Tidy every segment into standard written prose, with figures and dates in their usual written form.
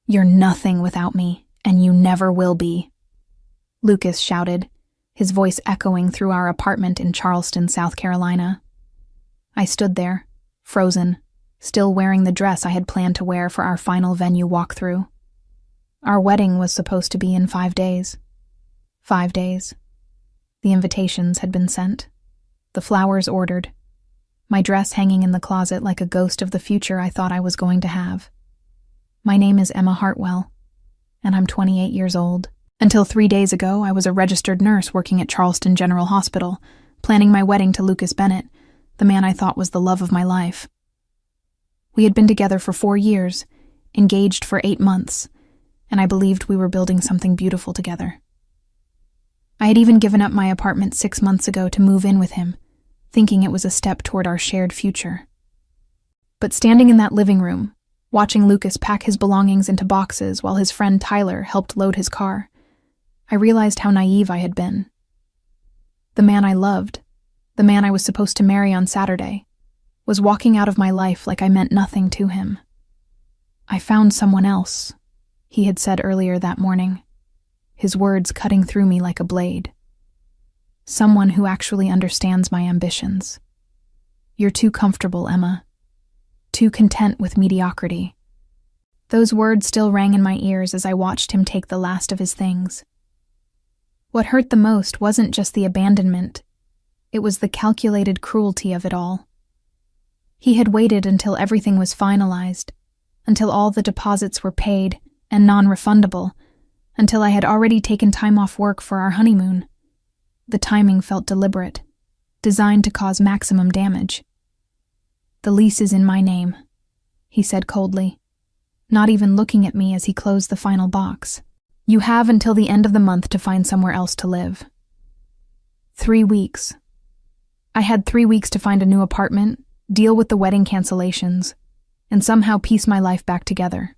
"You're nothing without me, and you never will be," Lucas shouted, his voice echoing through our apartment in Charleston, South Carolina. I stood there, frozen, still wearing the dress I had planned to wear for our final venue walkthrough. Our wedding was supposed to be in 5 days. 5 days. The invitations had been sent. The flowers ordered. My dress hanging in the closet like a ghost of the future I thought I was going to have. My name is Emma Hartwell, and I'm 28 years old. Until 3 days ago, I was a registered nurse working at Charleston General Hospital, planning my wedding to Lucas Bennett, the man I thought was the love of my life. We had been together for 4 years, engaged for 8 months, and I believed we were building something beautiful together. I had even given up my apartment 6 months ago to move in with him, thinking it was a step toward our shared future. But standing in that living room, watching Lucas pack his belongings into boxes while his friend Tyler helped load his car, I realized how naive I had been. The man I loved, the man I was supposed to marry on Saturday, was walking out of my life like I meant nothing to him. "I found someone else," he had said earlier that morning, his words cutting through me like a blade. "Someone who actually understands my ambitions. You're too comfortable, Emma. Too content with mediocrity." Those words still rang in my ears as I watched him take the last of his things. What hurt the most wasn't just the abandonment, it was the calculated cruelty of it all. He had waited until everything was finalized, until all the deposits were paid and non-refundable, until I had already taken time off work for our honeymoon. The timing felt deliberate, designed to cause maximum damage. "The lease is in my name," he said coldly, not even looking at me as he closed the final box. "You have until the end of the month to find somewhere else to live." 3 weeks. I had 3 weeks to find a new apartment, deal with the wedding cancellations, and somehow piece my life back together.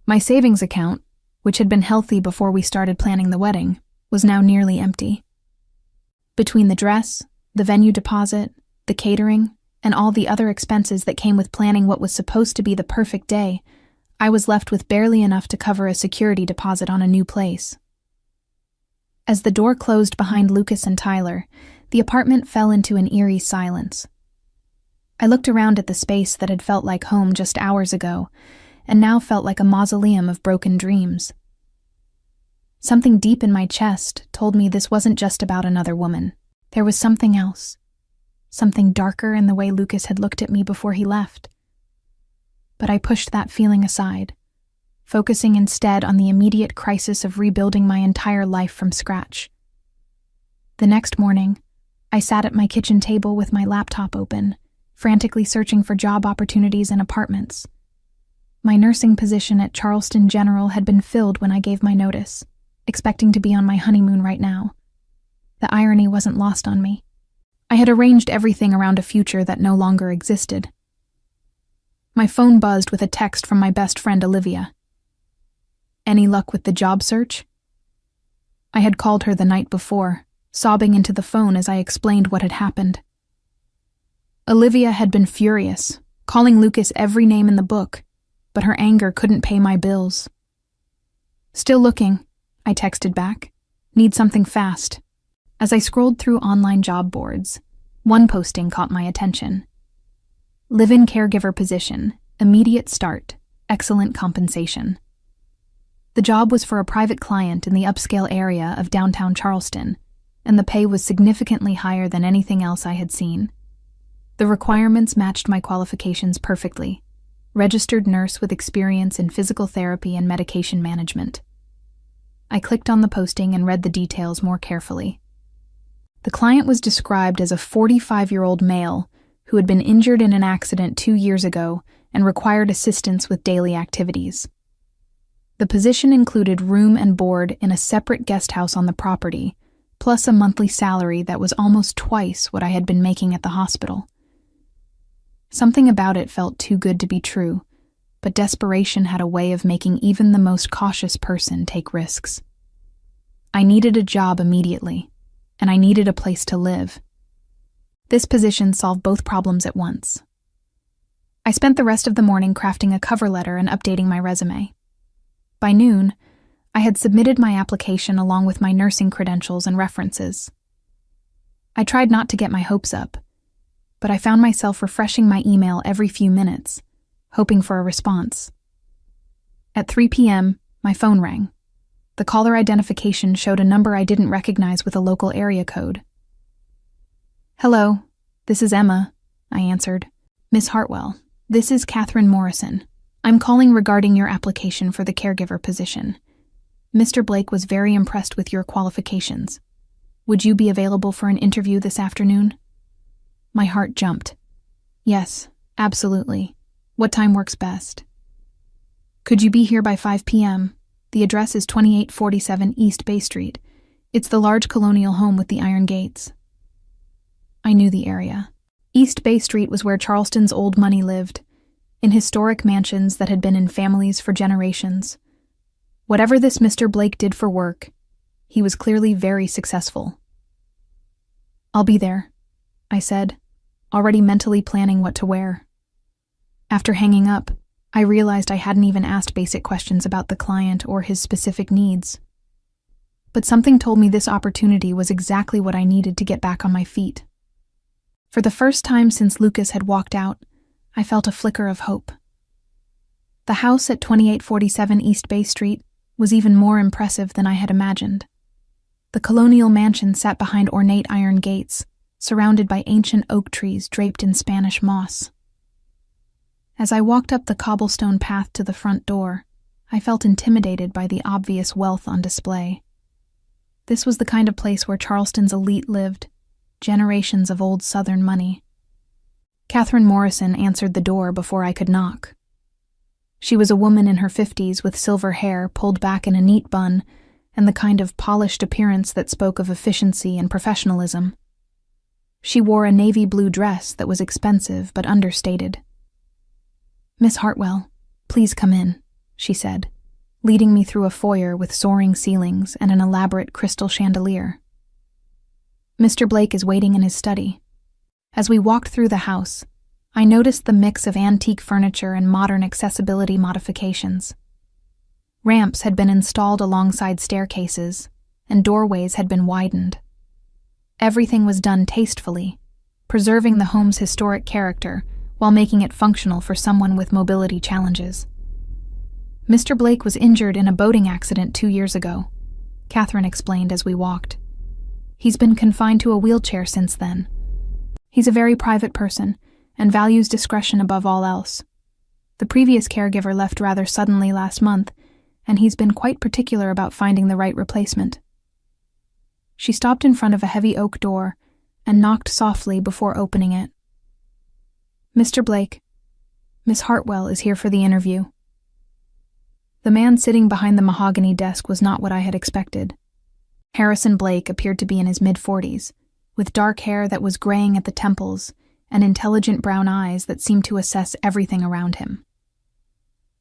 My savings account, which had been healthy before we started planning the wedding, was now nearly empty. Between the dress, the venue deposit, the catering, and all the other expenses that came with planning what was supposed to be the perfect day, I was left with barely enough to cover a security deposit on a new place. As the door closed behind Lucas and Tyler, the apartment fell into an eerie silence. I looked around at the space that had felt like home just hours ago, and now felt like a mausoleum of broken dreams. Something deep in my chest told me this wasn't just about another woman. There was something else. Something darker in the way Lucas had looked at me before he left. But I pushed that feeling aside, focusing instead on the immediate crisis of rebuilding my entire life from scratch. The next morning, I sat at my kitchen table with my laptop open, frantically searching for job opportunities and apartments. My nursing position at Charleston General had been filled when I gave my notice, expecting to be on my honeymoon right now. The irony wasn't lost on me. I had arranged everything around a future that no longer existed. My phone buzzed with a text from my best friend Olivia. "Any luck with the job search?" I had called her the night before, sobbing into the phone as I explained what had happened. Olivia had been furious, calling Lucas every name in the book, but her anger couldn't pay my bills. "Still looking," I texted back. "Need something fast." As I scrolled through online job boards, one posting caught my attention. "Live-in caregiver position, immediate start, excellent compensation." The job was for a private client in the upscale area of downtown Charleston, and the pay was significantly higher than anything else I had seen. The requirements matched my qualifications perfectly. Registered nurse with experience in physical therapy and medication management. I clicked on the posting and read the details more carefully. The client was described as a 45-year-old male who had been injured in an accident 2 years ago and required assistance with daily activities. The position included room and board in a separate guest house on the property, plus a monthly salary that was almost twice what I had been making at the hospital. Something about it felt too good to be true, but desperation had a way of making even the most cautious person take risks. I needed a job immediately, and I needed a place to live. This position solved both problems at once. I spent the rest of the morning crafting a cover letter and updating my resume. By noon, I had submitted my application along with my nursing credentials and references. I tried not to get my hopes up, but I found myself refreshing my email every few minutes, hoping for a response. At 3 p.m., my phone rang. The caller identification showed a number I didn't recognize with a local area code. "Hello, this is Emma," I answered. "Miss Hartwell, this is Catherine Morrison. I'm calling regarding your application for the caregiver position. Mr. Blake was very impressed with your qualifications. Would you be available for an interview this afternoon?" My heart jumped. "Yes, absolutely. What time works best?" "Could you be here by 5 p.m.? The address is 2847 East Bay Street. It's the large colonial home with the iron gates." I knew the area. East Bay Street was where Charleston's old money lived, in historic mansions that had been in families for generations. Whatever this Mr. Blake did for work, he was clearly very successful. "I'll be there," I said, already mentally planning what to wear. After hanging up, I realized I hadn't even asked basic questions about the client or his specific needs. But something told me this opportunity was exactly what I needed to get back on my feet. For the first time since Lucas had walked out, I felt a flicker of hope. The house at 2847 East Bay Street was even more impressive than I had imagined. The colonial mansion sat behind ornate iron gates, surrounded by ancient oak trees draped in Spanish moss. As I walked up the cobblestone path to the front door, I felt intimidated by the obvious wealth on display. This was the kind of place where Charleston's elite lived, generations of old Southern money. Catherine Morrison answered the door before I could knock. She was a woman in her 50s with silver hair pulled back in a neat bun and the kind of polished appearance that spoke of efficiency and professionalism. She wore a navy blue dress that was expensive but understated. "Miss Hartwell, please come in," she said, leading me through a foyer with soaring ceilings and an elaborate crystal chandelier. "Mr. Blake is waiting in his study." As we walked through the house, I noticed the mix of antique furniture and modern accessibility modifications. Ramps had been installed alongside staircases, and doorways had been widened. Everything was done tastefully, preserving the home's historic character while making it functional for someone with mobility challenges. "Mr. Blake was injured in a boating accident 2 years ago," Catherine explained as we walked. "He's been confined to a wheelchair since then. He's a very private person and values discretion above all else. The previous caregiver left rather suddenly last month, and he's been quite particular about finding the right replacement." She stopped in front of a heavy oak door and knocked softly before opening it. "Mr. Blake, Miss Hartwell is here for the interview." The man sitting behind the mahogany desk was not what I had expected. Harrison Blake appeared to be in his mid-40s, with dark hair that was graying at the temples and intelligent brown eyes that seemed to assess everything around him.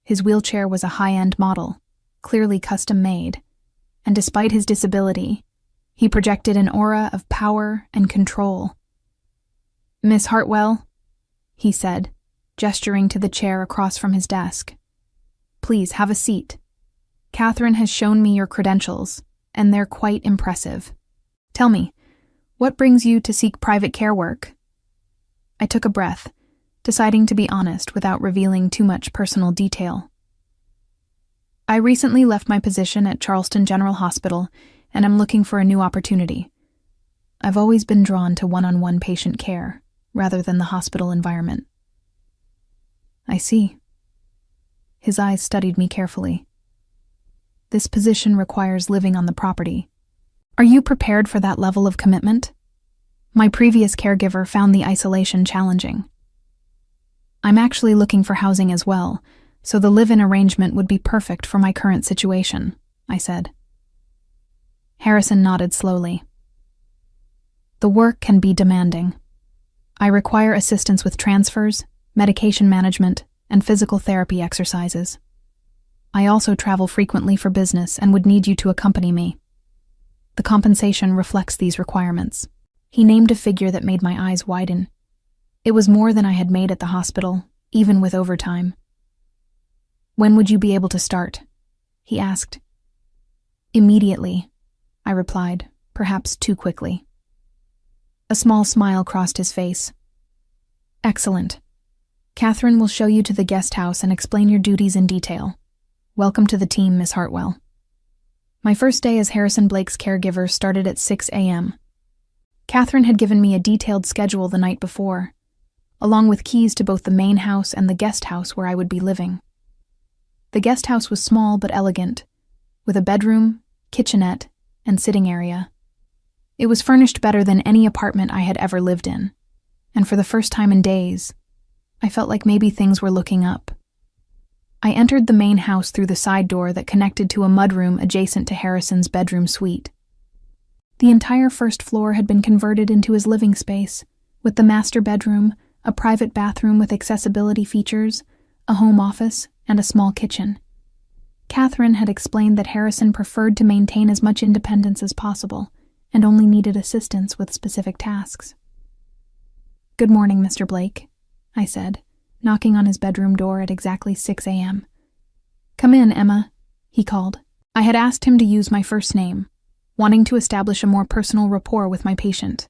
His wheelchair was a high-end model, clearly custom-made, and despite his disability, he projected an aura of power and control. "Miss Hartwell," he said, gesturing to the chair across from his desk. "Please have a seat. Catherine has shown me your credentials, and they're quite impressive. Tell me, what brings you to seek private care work?" I took a breath, deciding to be honest without revealing too much personal detail. "I recently left my position at Charleston General Hospital, and I'm looking for a new opportunity. I've always been drawn to one-on-one patient care, rather than the hospital environment." "I see." His eyes studied me carefully. "This position requires living on the property. Are you prepared for that level of commitment? My previous caregiver found the isolation challenging." "I'm actually looking for housing as well, so the live-in arrangement would be perfect for my current situation," I said. Harrison nodded slowly. "The work can be demanding. I require assistance with transfers, medication management, and physical therapy exercises. I also travel frequently for business and would need you to accompany me. The compensation reflects these requirements." He named a figure that made my eyes widen. It was more than I had made at the hospital, even with overtime. "When would you be able to start?" he asked. Immediately, I replied, perhaps too quickly. A small smile crossed his face. Excellent. Catherine will show you to the guest house and explain your duties in detail. Welcome to the team, Miss Hartwell. My first day as Harrison Blake's caregiver started at 6 a.m. Catherine had given me a detailed schedule the night before, along with keys to both the main house and the guest house where I would be living. The guest house was small but elegant, with a bedroom, kitchenette, and sitting area. It was furnished better than any apartment I had ever lived in, and for the first time in days, I felt like maybe things were looking up. I entered the main house through the side door that connected to a mudroom adjacent to Harrison's bedroom suite. The entire first floor had been converted into his living space, with the master bedroom, a private bathroom with accessibility features, a home office, and a small kitchen. Catherine had explained that Harrison preferred to maintain as much independence as possible and only needed assistance with specific tasks. Good morning, Mr. Blake, I said, knocking on his bedroom door at exactly 6 a.m. Come in, Emma, he called. I had asked him to use my first name, wanting to establish a more personal rapport with my patient.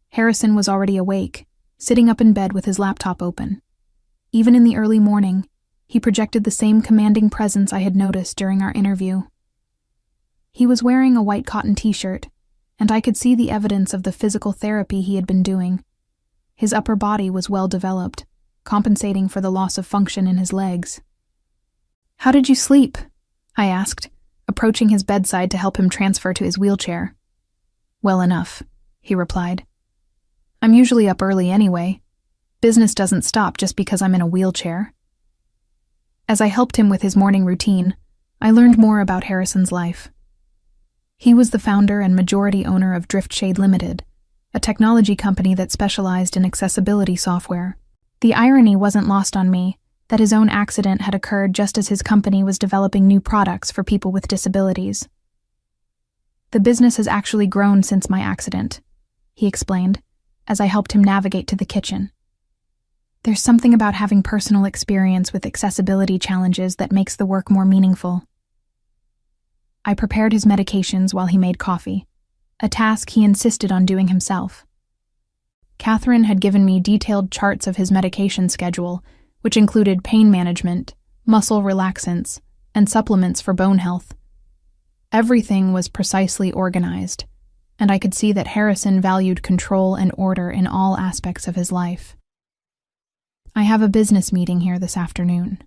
Harrison was already awake, sitting up in bed with his laptop open. Even in the early morning, he projected the same commanding presence I had noticed during our interview. He was wearing a white cotton t-shirt, and I could see the evidence of the physical therapy he had been doing. His upper body was well developed, compensating for the loss of function in his legs. How did you sleep? I asked, approaching his bedside to help him transfer to his wheelchair. Well enough, he replied. I'm usually up early anyway. Business doesn't stop just because I'm in a wheelchair. As I helped him with his morning routine, I learned more about Harrison's life. He was the founder and majority owner of Driftshade Limited, a technology company that specialized in accessibility software. The irony wasn't lost on me that his own accident had occurred just as his company was developing new products for people with disabilities. The business has actually grown since my accident, he explained, as I helped him navigate to the kitchen. There's something about having personal experience with accessibility challenges that makes the work more meaningful. I prepared his medications while he made coffee, a task he insisted on doing himself. Catherine had given me detailed charts of his medication schedule, which included pain management, muscle relaxants, and supplements for bone health. Everything was precisely organized, and I could see that Harrison valued control and order in all aspects of his life. I have a business meeting here this afternoon,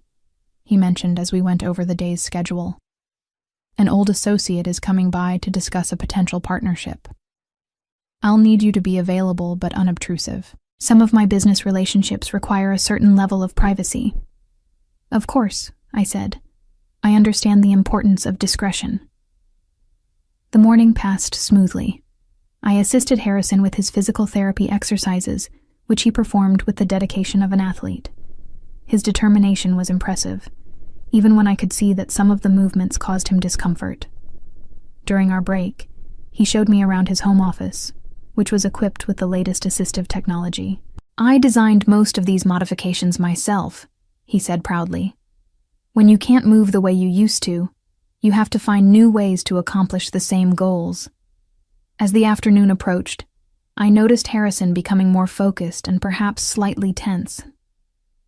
he mentioned as we went over the day's schedule. An old associate is coming by to discuss a potential partnership. I'll need you to be available but unobtrusive. Some of my business relationships require a certain level of privacy. Of course, I said. I understand the importance of discretion. The morning passed smoothly. I assisted Harrison with his physical therapy exercises, which he performed with the dedication of an athlete. His determination was impressive, even when I could see that some of the movements caused him discomfort. During our break, he showed me around his home office, which was equipped with the latest assistive technology. I designed most of these modifications myself, he said proudly. When you can't move the way you used to, you have to find new ways to accomplish the same goals. As the afternoon approached, I noticed Harrison becoming more focused and perhaps slightly tense.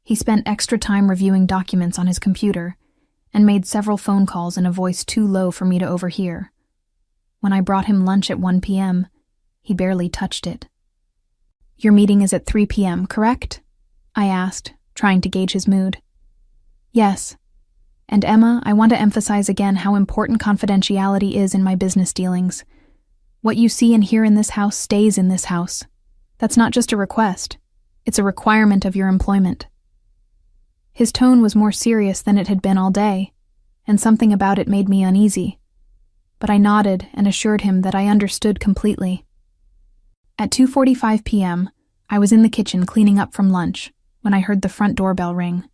He spent extra time reviewing documents on his computer and made several phone calls in a voice too low for me to overhear. When I brought him lunch at 1 p.m., he barely touched it. Your meeting is at 3 p.m., correct? I asked, trying to gauge his mood. Yes. And Emma, I want to emphasize again how important confidentiality is in my business dealings. What you see and hear in this house stays in this house. That's not just a request. It's a requirement of your employment. His tone was more serious than it had been all day, and something about it made me uneasy. But I nodded and assured him that I understood completely. At 2:45 p.m., I was in the kitchen cleaning up from lunch when I heard the front doorbell ring.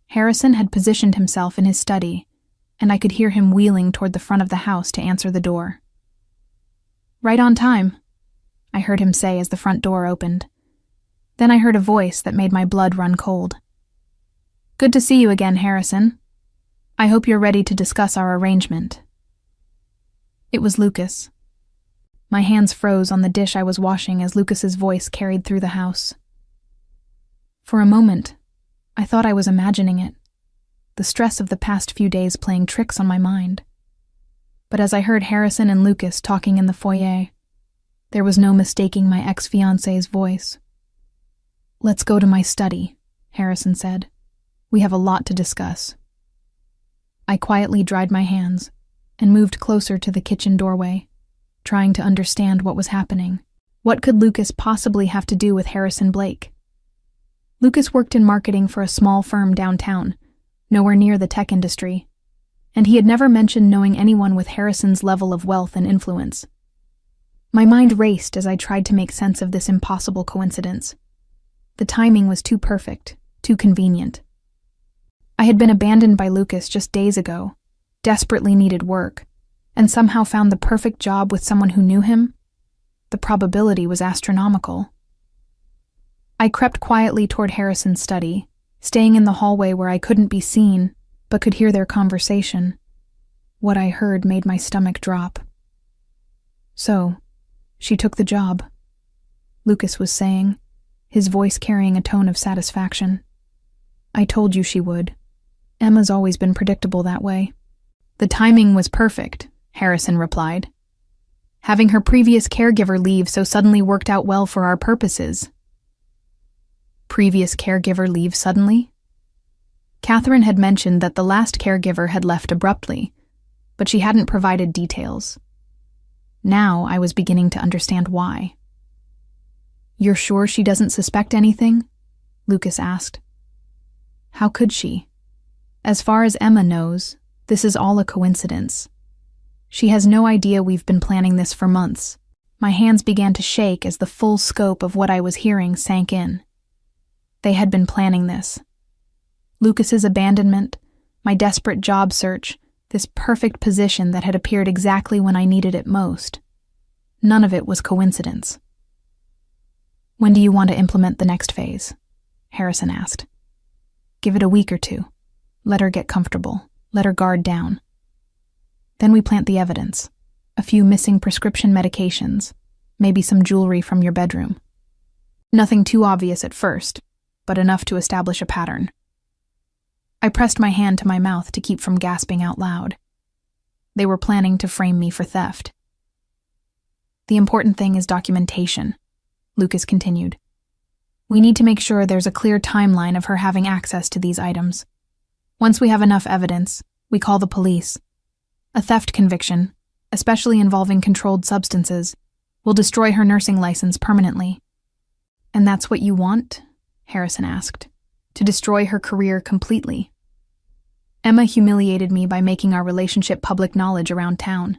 Harrison had positioned himself in his study, and I could hear him wheeling toward the front of the house to answer the door. Right on time, I heard him say as the front door opened. Then I heard a voice that made my blood run cold. Good to see you again, Harrison. I hope you're ready to discuss our arrangement." It was Lucas. My hands froze on the dish I was washing as Lucas's voice carried through the house. For a moment, I thought I was imagining it, the stress of the past few days playing tricks on my mind. But as I heard Harrison and Lucas talking in the foyer, there was no mistaking my ex-fiancé's voice. "Let's go to my study," Harrison said. "We have a lot to discuss." I quietly dried my hands and moved closer to the kitchen doorway, trying to understand what was happening. What could Lucas possibly have to do with Harrison Blake? Lucas worked in marketing for a small firm downtown, nowhere near the tech industry, and he had never mentioned knowing anyone with Harrison's level of wealth and influence. My mind raced as I tried to make sense of this impossible coincidence. The timing was too perfect, too convenient. I had been abandoned by Lucas just days ago, desperately needed work, and somehow found the perfect job with someone who knew him. The probability was astronomical. I crept quietly toward Harrison's study, staying in the hallway where I couldn't be seen, but could hear their conversation. What I heard made my stomach drop. "So, she took the job," Lucas was saying, his voice carrying a tone of satisfaction. "I told you she would. Emma's always been predictable that way." "The timing was perfect," Harrison replied. "Having her previous caregiver leave so suddenly worked out well for our purposes." Previous caregiver leave suddenly? Catherine had mentioned that the last caregiver had left abruptly, but she hadn't provided details. Now I was beginning to understand why. "You're sure she doesn't suspect anything?" Lucas asked. "How could she? As far as Emma knows, this is all a coincidence. She has no idea we've been planning this for months." My hands began to shake as the full scope of what I was hearing sank in. They had been planning this. Lucas's abandonment, my desperate job search, this perfect position that had appeared exactly when I needed it most. None of it was coincidence. "When do you want to implement the next phase?" Harrison asked. "Give it a week or two. Let her get comfortable. Let her guard down. Then we plant the evidence. A few missing prescription medications, maybe some jewelry from your bedroom. Nothing too obvious at first, but enough to establish a pattern." I pressed my hand to my mouth to keep from gasping out loud. They were planning to frame me for theft. "The important thing is documentation," Lucas continued. "We need to make sure there's a clear timeline of her having access to these items. Once we have enough evidence, we call the police. A theft conviction, especially involving controlled substances, will destroy her nursing license permanently." "And that's what you want?" Harrison asked. "To destroy her career completely?" "Emma humiliated me by making our relationship public knowledge around town.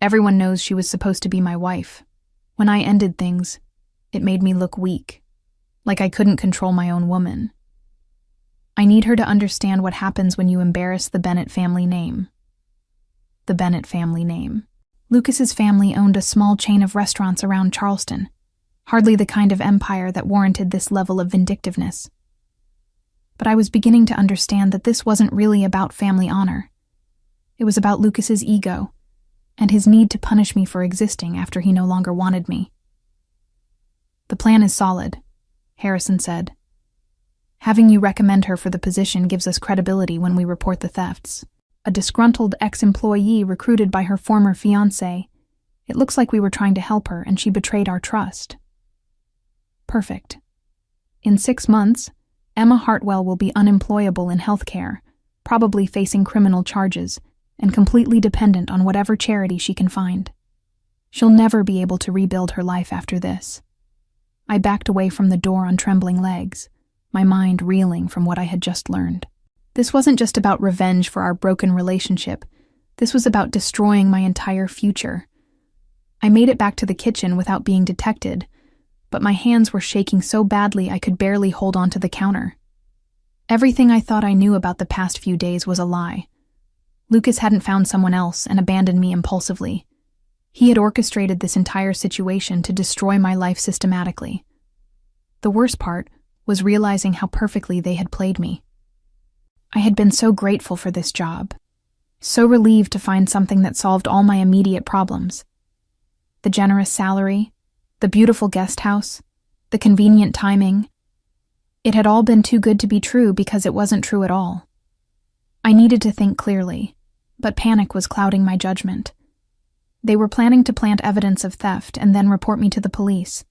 Everyone knows she was supposed to be my wife. When I ended things, it made me look weak, like I couldn't control my own woman. I need her to understand what happens when you embarrass the Bennett family name." The Bennett family name. Lucas's family owned a small chain of restaurants around Charleston, hardly the kind of empire that warranted this level of vindictiveness. But I was beginning to understand that this wasn't really about family honor. It was about Lucas's ego, and his need to punish me for existing after he no longer wanted me. "The plan is solid," Harrison said. "Having you recommend her for the position gives us credibility when we report the thefts. A disgruntled ex-employee recruited by her former fiancé. It looks like we were trying to help her and she betrayed our trust." "Perfect. In 6 months, Emma Hartwell will be unemployable in healthcare, probably facing criminal charges, and completely dependent on whatever charity she can find. She'll never be able to rebuild her life after this." I backed away from the door on trembling legs, my mind reeling from what I had just learned. This wasn't just about revenge for our broken relationship. This was about destroying my entire future. I made it back to the kitchen without being detected, but my hands were shaking so badly I could barely hold onto the counter. Everything I thought I knew about the past few days was a lie. Lucas hadn't found someone else and abandoned me impulsively. He had orchestrated this entire situation to destroy my life systematically. The worst part was realizing how perfectly they had played me. I had been so grateful for this job, so relieved to find something that solved all my immediate problems. The generous salary, the beautiful guest house, the convenient timing. It had all been too good to be true because it wasn't true at all. I needed to think clearly, but panic was clouding my judgment. They were planning to plant evidence of theft and then report me to the police.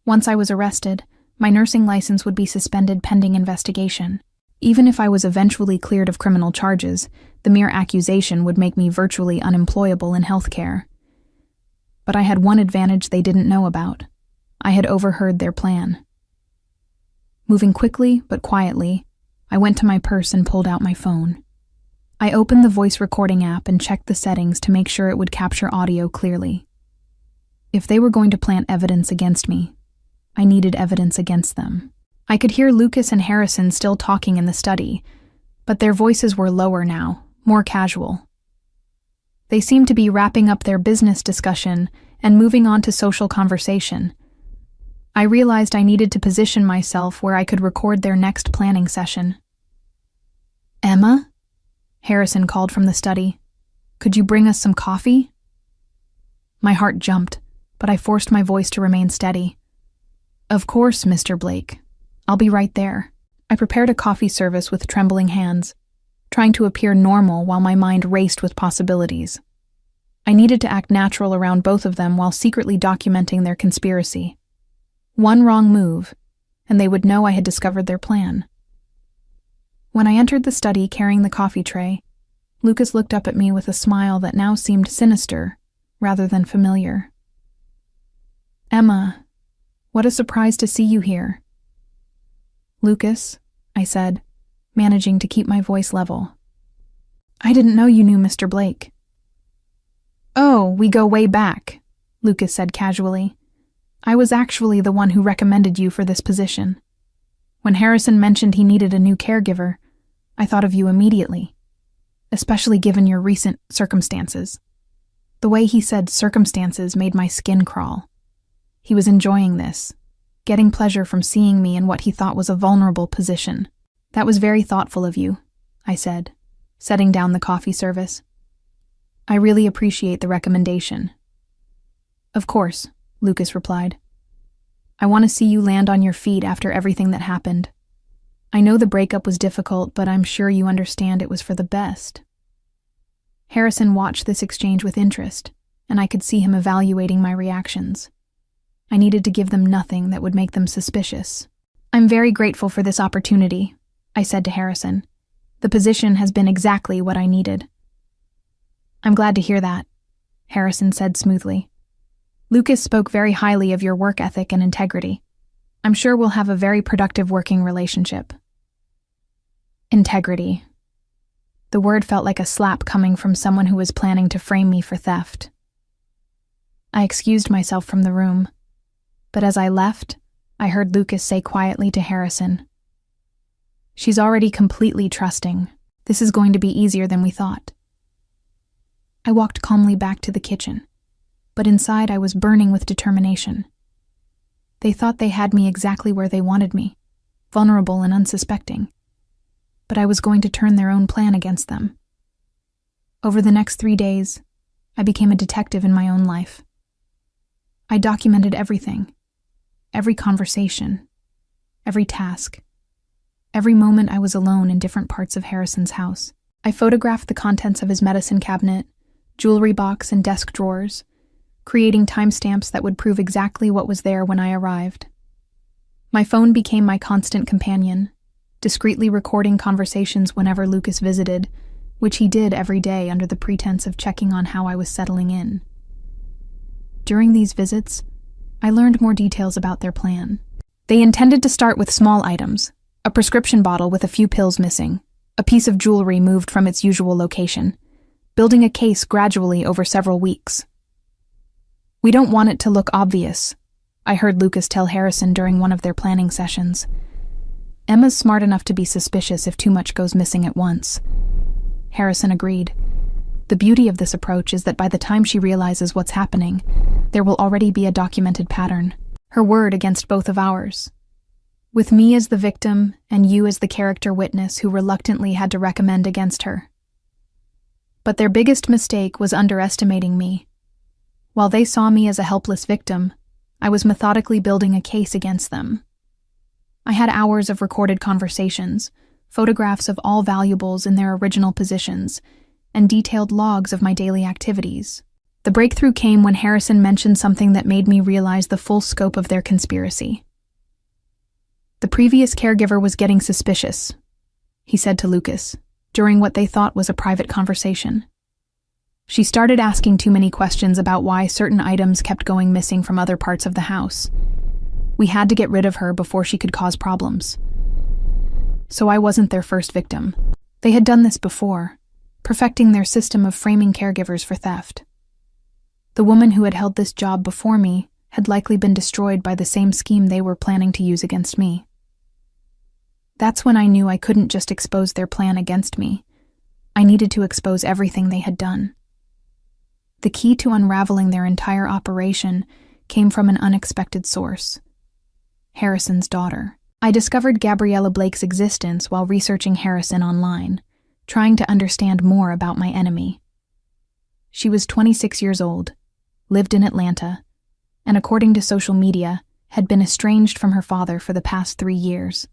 Once I was arrested, my nursing license would be suspended pending investigation. Even if I was eventually cleared of criminal charges, the mere accusation would make me virtually unemployable in healthcare. But I had one advantage they didn't know about. I had overheard their plan. Moving quickly but quietly, I went to my purse and pulled out my phone. I opened the voice recording app and checked the settings to make sure it would capture audio clearly. If they were going to plant evidence against me, I needed evidence against them. I could hear Lucas and Harrison still talking in the study, but their voices were lower now, more casual. They seemed to be wrapping up their business discussion and moving on to social conversation. I realized I needed to position myself where I could record their next planning session. "Emma?" Harrison called from the study. "Could you bring us some coffee?" My heart jumped, but I forced my voice to remain steady. "Of course, Mr. Blake. I'll be right there." I prepared a coffee service with trembling hands, trying to appear normal while my mind raced with possibilities. I needed to act natural around both of them while secretly documenting their conspiracy. One wrong move, and they would know I had discovered their plan. When I entered the study carrying the coffee tray, Lucas looked up at me with a smile that now seemed sinister rather than familiar. "Emma, what a surprise to see you here." "Lucas," I said, managing to keep my voice level. "I didn't know you knew Mr. Blake." "Oh, we go way back," Lucas said casually. "I was actually the one who recommended you for this position. When Harrison mentioned he needed a new caregiver, I thought of you immediately, especially given your recent circumstances." The way he said circumstances made my skin crawl. He was enjoying this, getting pleasure from seeing me in what he thought was a vulnerable position. "That was very thoughtful of you," I said, setting down the coffee service. "I really appreciate the recommendation." "Of course," Lucas replied. "I want to see you land on your feet after everything that happened. I know the breakup was difficult, but I'm sure you understand it was for the best." Harrison watched this exchange with interest, and I could see him evaluating my reactions. I needed to give them nothing that would make them suspicious. "I'm very grateful for this opportunity," I said to Harrison. "The position has been exactly what I needed." "I'm glad to hear that," Harrison said smoothly. "Lucas spoke very highly of your work ethic and integrity. I'm sure we'll have a very productive working relationship." Integrity. The word felt like a slap coming from someone who was planning to frame me for theft. I excused myself from the room, but as I left, I heard Lucas say quietly to Harrison, "She's already completely trusting. This is going to be easier than we thought." I walked calmly back to the kitchen, but inside I was burning with determination. They thought they had me exactly where they wanted me, vulnerable and unsuspecting. But I was going to turn their own plan against them. Over the next 3 days, I became a detective in my own life. I documented everything, every conversation, every task, every moment I was alone in different parts of Harrison's house. I photographed the contents of his medicine cabinet, jewelry box, and desk drawers, creating timestamps that would prove exactly what was there when I arrived. My phone became my constant companion, discreetly recording conversations whenever Lucas visited, which he did every day under the pretense of checking on how I was settling in. During these visits, I learned more details about their plan. They intended to start with small items, a prescription bottle with a few pills missing, a piece of jewelry moved from its usual location, building a case gradually over several weeks. "We don't want it to look obvious," I heard Lucas tell Harrison during one of their planning sessions. "Emma's smart enough to be suspicious if too much goes missing at once." Harrison agreed. "The beauty of this approach is that by the time she realizes what's happening, there will already be a documented pattern, her word against both of ours. with me as the victim and you as the character witness who reluctantly had to recommend against her. But their biggest mistake was underestimating me. While they saw me as a helpless victim, I was methodically building a case against them. I had hours of recorded conversations, photographs of all valuables in their original positions, and detailed logs of my daily activities. The breakthrough came when Harrison mentioned something that made me realize the full scope of their conspiracy. The previous caregiver was getting suspicious, he said to Lucas, during what they thought was a private conversation. She started asking too many questions about why certain items kept going missing from other parts of the house. We had to get rid of her before she could cause problems. So I wasn't their first victim. They had done this before, perfecting their system of framing caregivers for theft. The woman who had held this job before me had likely been destroyed by the same scheme they were planning to use against me. That's when I knew I couldn't just expose their plan against me. I needed to expose everything they had done. The key to unraveling their entire operation came from an unexpected source: Harrison's daughter. I discovered Gabriella Blake's existence while researching Harrison online, trying to understand more about my enemy. She was 26 years old, lived in Atlanta, and according to social media, had been estranged from her father for the past 3 years.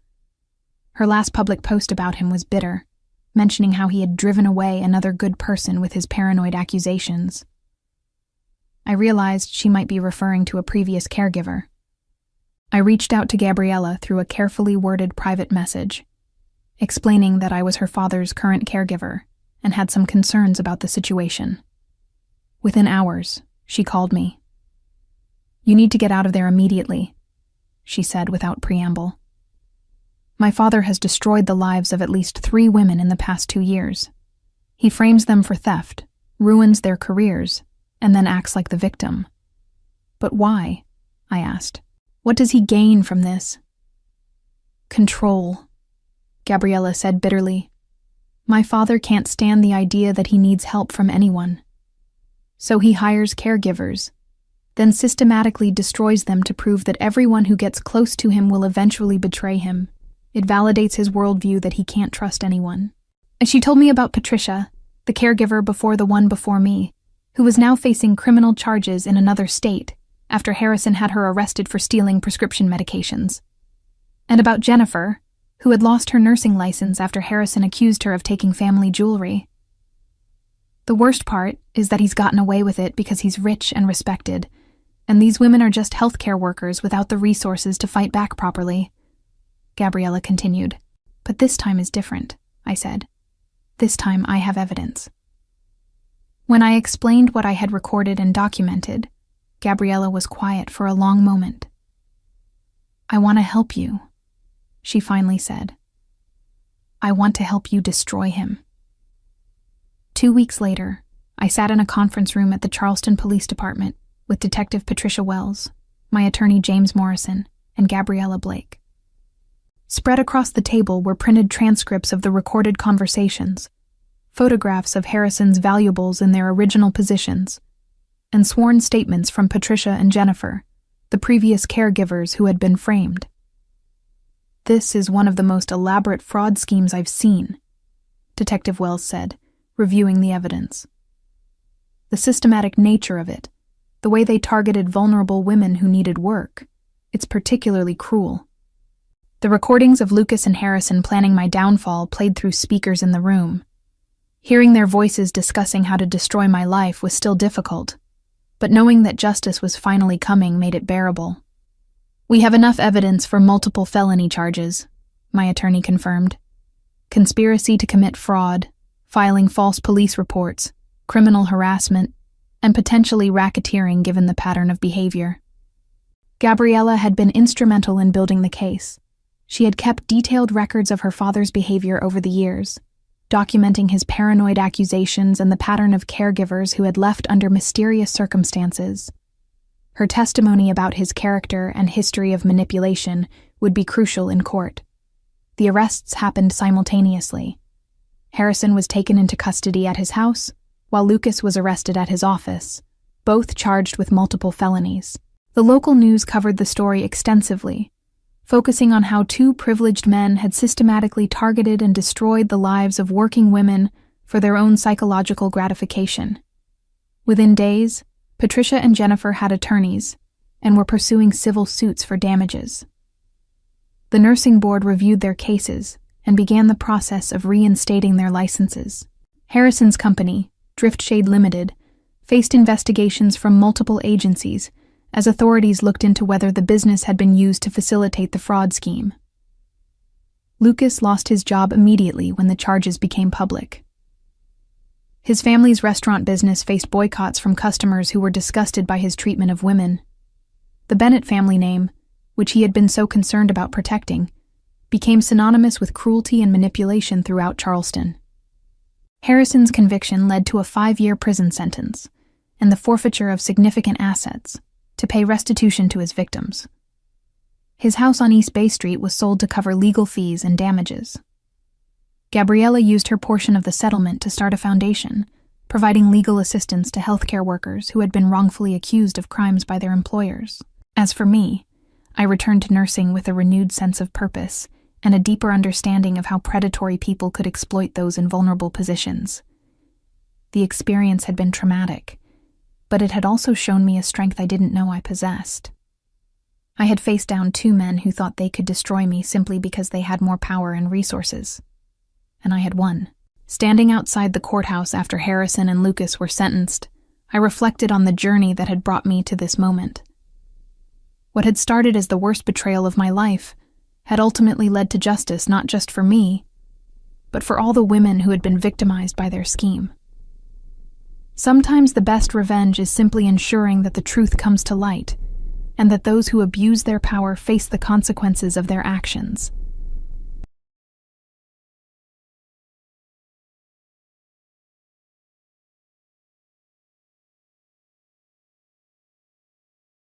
Her last public post about him was bitter, mentioning how he had driven away another good person with his paranoid accusations. I realized she might be referring to a previous caregiver. I reached out to Gabriella through a carefully worded private message, explaining that I was her father's current caregiver and had some concerns about the situation. Within hours, she called me. "You need to get out of there immediately," she said without preamble. "My father has destroyed the lives of at least 3 women in the past 2 years. He frames them for theft, ruins their careers, and then acts like the victim." "But why?" I asked. "What does he gain from this?" "Control," Gabriella said bitterly. "My father can't stand the idea that he needs help from anyone. So he hires caregivers, then systematically destroys them to prove that everyone who gets close to him will eventually betray him. It validates his worldview that he can't trust anyone." And she told me about Patricia, the caregiver before the one before me, who was now facing criminal charges in another state after Harrison had her arrested for stealing prescription medications. And about Jennifer, who had lost her nursing license after Harrison accused her of taking family jewelry. "The worst part is that he's gotten away with it because he's rich and respected, and these women are just healthcare workers without the resources to fight back properly," Gabriella continued. "But this time is different," I said. "This time I have evidence." When I explained what I had recorded and documented, Gabriella was quiet for a long moment. "I want to help you," she finally said. "I want to help you destroy him." 2 weeks later, I sat in a conference room at the Charleston Police Department with Detective Patricia Wells, my attorney James Morrison, and Gabriella Blake. Spread across the table were printed transcripts of the recorded conversations, photographs of Harrison's valuables in their original positions, and sworn statements from Patricia and Jennifer, the previous caregivers who had been framed. "This is one of the most elaborate fraud schemes I've seen," Detective Wells said, reviewing the evidence. "The systematic nature of it, the way they targeted vulnerable women who needed work, it's particularly cruel." The recordings of Lucas and Harrison planning my downfall played through speakers in the room. Hearing their voices discussing how to destroy my life was still difficult, but knowing that justice was finally coming made it bearable. "We have enough evidence for multiple felony charges," my attorney confirmed. "Conspiracy to commit fraud, filing false police reports, criminal harassment, and potentially racketeering given the pattern of behavior." Gabriella had been instrumental in building the case. She had kept detailed records of her father's behavior over the years, documenting his paranoid accusations and the pattern of caregivers who had left under mysterious circumstances. Her testimony about his character and history of manipulation would be crucial in court. The arrests happened simultaneously. Harrison was taken into custody at his house, while Lucas was arrested at his office, both charged with multiple felonies. The local news covered the story extensively, focusing on how two privileged men had systematically targeted and destroyed the lives of working women for their own psychological gratification. Within days, Patricia and Jennifer had attorneys and were pursuing civil suits for damages. The nursing board reviewed their cases and began the process of reinstating their licenses. Harrison's company, Driftshade Limited, faced investigations from multiple agencies as authorities looked into whether the business had been used to facilitate the fraud scheme. Lucas lost his job immediately when the charges became public. His family's restaurant business faced boycotts from customers who were disgusted by his treatment of women. The Bennett family name, which he had been so concerned about protecting, became synonymous with cruelty and manipulation throughout Charleston. Harrison's conviction led to a 5-year prison sentence and the forfeiture of significant assets to pay restitution to his victims. His house on East Bay Street was sold to cover legal fees and damages. Gabriella used her portion of the settlement to start a foundation, providing legal assistance to healthcare workers who had been wrongfully accused of crimes by their employers. As for me, I returned to nursing with a renewed sense of purpose and a deeper understanding of how predatory people could exploit those in vulnerable positions. The experience had been traumatic, but it had also shown me a strength I didn't know I possessed. I had faced down 2 men who thought they could destroy me simply because they had more power and resources. And I had won. Standing outside the courthouse after Harrison and Lucas were sentenced, I reflected on the journey that had brought me to this moment. What had started as the worst betrayal of my life had ultimately led to justice not just for me, but for all the women who had been victimized by their scheme. Sometimes the best revenge is simply ensuring that the truth comes to light, and that those who abuse their power face the consequences of their actions.